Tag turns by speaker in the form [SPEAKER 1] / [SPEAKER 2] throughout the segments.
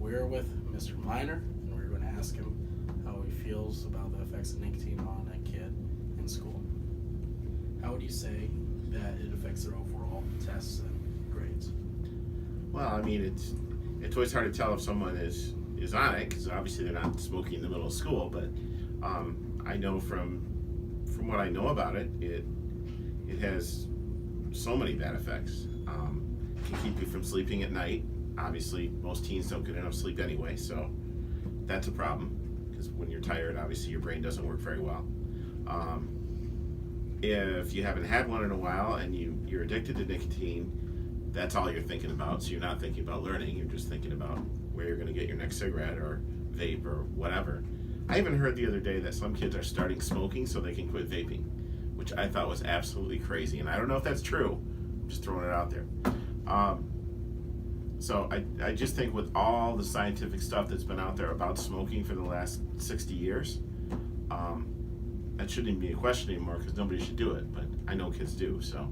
[SPEAKER 1] We're with Mr. Miner, and we're going to ask him how he feels about the effects of nicotine on a kid in school. How would you say that it affects their overall tests and grades?
[SPEAKER 2] Well, I mean, it's always hard to tell if someone is on it, because obviously they're not smoking in the middle of school. But I know from what I know about it, it has so many bad effects. It can keep you from sleeping at night. Obviously, most teens don't get enough sleep anyway, so that's a problem. Because when you're tired, obviously your brain doesn't work very well. If you haven't had one in a while and you're addicted to nicotine, that's all you're thinking about. So you're not thinking about learning, you're just thinking about where you're going to get your next cigarette or vape or whatever. I even heard the other day that some kids are starting smoking so they can quit vaping, which I thought was absolutely crazy. And I don't know if that's true. I'm just throwing it out there. So I just think with all the scientific stuff that's been out there about smoking for the last 60 years, that shouldn't even be a question anymore because nobody should do it. But I know kids do, so
[SPEAKER 1] All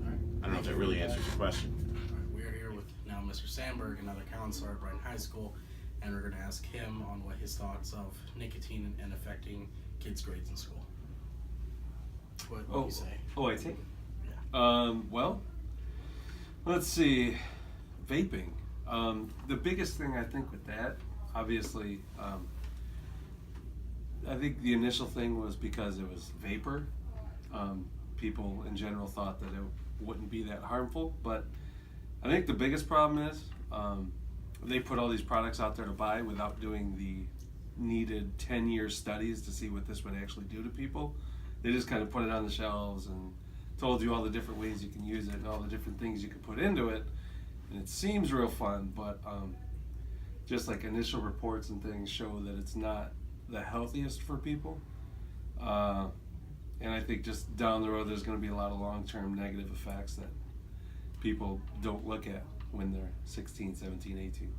[SPEAKER 1] right.
[SPEAKER 2] I don't know if that really answers your question.
[SPEAKER 1] All right, we are here with now Mr. Sandberg, another counselor at Brighton High School, and we're going to ask him on what his thoughts of nicotine and affecting kids' grades in school. What do you say?
[SPEAKER 3] Oh, I think.
[SPEAKER 1] Yeah.
[SPEAKER 3] Well, let's see. Vaping. The biggest thing I think with that, obviously, I think the initial thing was because it was vapor. People in general thought that it wouldn't be that harmful, but I think the biggest problem is they put all these products out there to buy without doing the needed 10-year studies to see what this would actually do to people. They just kind of put it on the shelves and told you all the different ways you can use it and all the different things you can put into it. And it seems real fun, but just like initial reports and things show that it's not the healthiest for people. And I think just down the road there's going to be a lot of long-term negative effects that people don't look at when they're 16, 17, 18.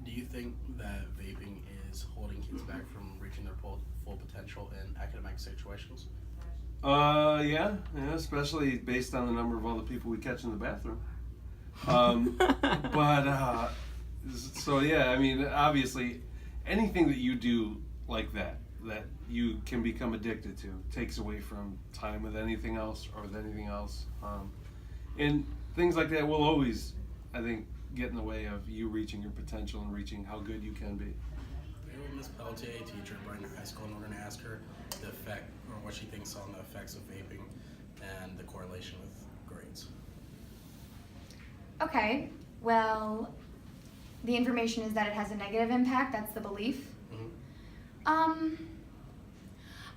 [SPEAKER 1] Do you think that vaping is holding kids back from reaching their full potential in academic situations?
[SPEAKER 3] Yeah, especially based on the number of all the people we catch in the bathroom. So yeah, I mean, obviously, anything that you do like that you can become addicted to takes away from time with anything else or with anything else. And things like that will always, I think, get in the way of you reaching your potential and reaching how good you can be.
[SPEAKER 1] We're with Ms. Pelletier, a teacher at Brighton High School, and we're going to ask her the effect, or what she thinks on the effects of vaping and the correlation with grades.
[SPEAKER 4] Okay, well, the information is that it has a negative impact. That's the belief.
[SPEAKER 1] Mm-hmm.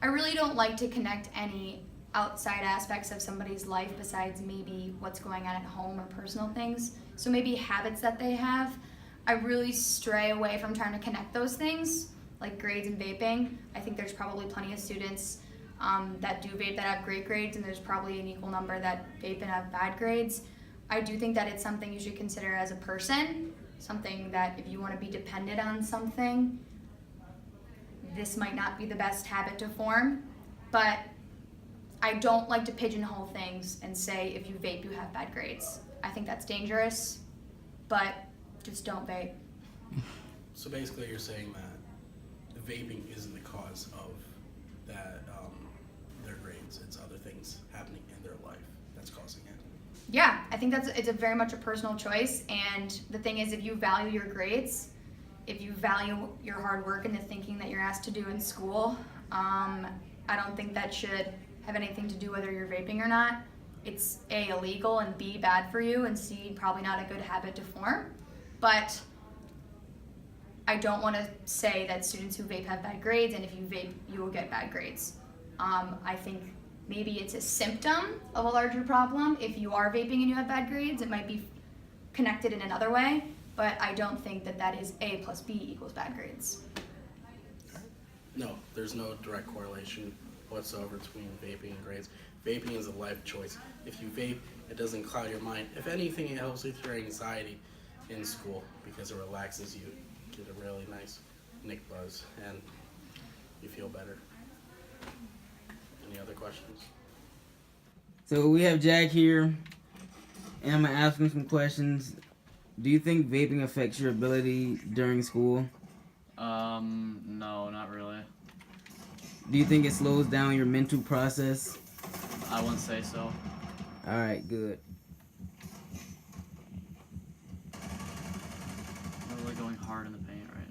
[SPEAKER 4] I really don't like to connect any outside aspects of somebody's life besides maybe what's going on at home or personal things. So maybe habits that they have. I really stray away from trying to connect those things, like grades and vaping. I think there's probably plenty of students that do vape that have great grades, and there's probably an equal number that vape and have bad grades. I do think that it's something you should consider as a person, something that if you want to be dependent on something, this might not be the best habit to form, but I don't like to pigeonhole things and say if you vape you have bad grades. I think that's dangerous, but just don't vape.
[SPEAKER 1] So basically you're saying that vaping isn't the cause of that their grades, it's other things happening in their life that's causing it.
[SPEAKER 4] Yeah, I think it's a very much a personal choice, and the thing is, if you value your grades, if you value your hard work and the thinking that you're asked to do in school, I don't think that should have anything to do whether you're vaping or not. It's A, illegal, and B, bad for you, and C, probably not a good habit to form. But I don't want to say that students who vape have bad grades, and if you vape, you will get bad grades. I think maybe it's a symptom of a larger problem. If you are vaping and you have bad grades, it might be connected in another way, but I don't think that that is A plus B equals bad grades.
[SPEAKER 1] No, there's no direct correlation whatsoever between vaping and grades. Vaping is a life choice. If you vape, it doesn't cloud your mind. If anything, it helps with your anxiety in school because it relaxes you. Get a really nice nick buzz and you feel better. Any other questions?
[SPEAKER 5] So we have Jack here, and I'm gonna ask him some questions Do you think vaping affects your ability during school?
[SPEAKER 6] No, not really.
[SPEAKER 5] Do you think it slows down your mental process?
[SPEAKER 6] I wouldn't say so.
[SPEAKER 5] All right, good.
[SPEAKER 6] I'm really going hard in the paint right